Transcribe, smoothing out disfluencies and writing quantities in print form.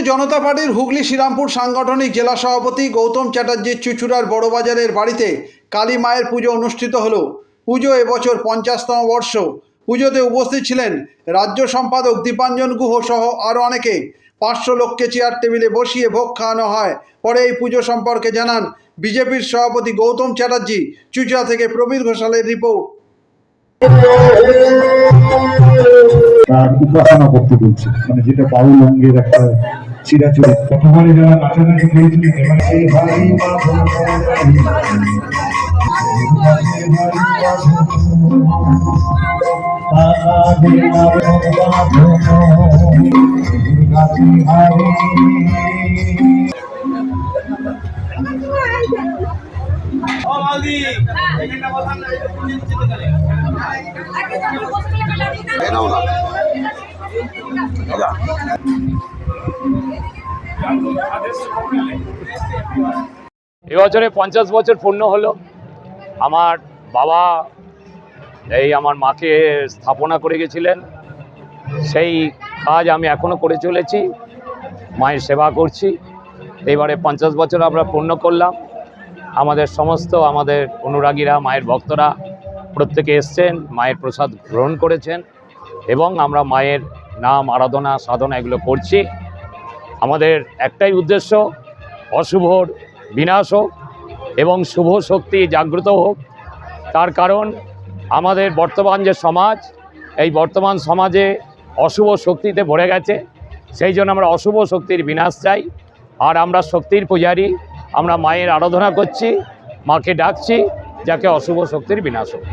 ভারতীয় জনতা পার্টির হুগলি শ্রীরামপুর সাংগঠনিক জেলা সভাপতি গৌতম চ্যাটার্জির চুঁচুড়ার বড়বাজারের বাড়িতে কালী মায়ের পুজো অনুষ্ঠিত হলো। পুজো এবছর 50তম বর্ষ। পুজোতে উপস্থিত ছিলেন রাজ্য সম্পাদক দীপাঞ্জন গুহ সহ আরও অনেকে। 500 লোককে চেয়ার টেবিলে বসিয়ে ভোগ খাওয়ানো হয়। পরে এই পুজো সম্পর্কে জানান বিজেপির সভাপতি গৌতম চ্যাটার্জি। চুঁচুড়া থেকে প্রবীর ঘোষালের রিপোর্ট। উপাসনা করতে বলছে, মানে যেটা বাউল অঙ্গের একটা চিরাচরিত। প্রথমবারে যারা নাচানাচি করেছিলেন এবছরে 50 বছর পূর্ণ হলো। আমার বাবা আমার মাকে স্থাপনা করে গেছিলেন, সেই কাজ আমি এখনো করে চলেছি, মায়ের সেবা করছি। এবারে 50 বছর আমরা পূর্ণ করলাম। আমাদের সমস্ত অনুরাগীরা, মায়ের ভক্তরা প্রত্যেকে এসছেন, মায়ের প্রসাদ গ্রহণ করেছেন এবং আমরা মায়ের নাম আরাধনা সাধনা এগুলো করছি। আমাদের একটাই উদ্দেশ্য, অশুভর বিনাশ হোক এবং শুভ শক্তি জাগ্রত হোক। তার কারণ আমাদের বর্তমান যে সমাজ, এই বর্তমান সমাজে অশুভ শক্তিতে ভরে গেছে। সেই জন্য আমরা অশুভ শক্তির বিনাশ চাই। আর আমরা শক্তির পূজারী, আমরা মায়ের আরাধনা করছি, মাকে ডাকছি যাকে অশুভ শক্তির বিনাশ হোক।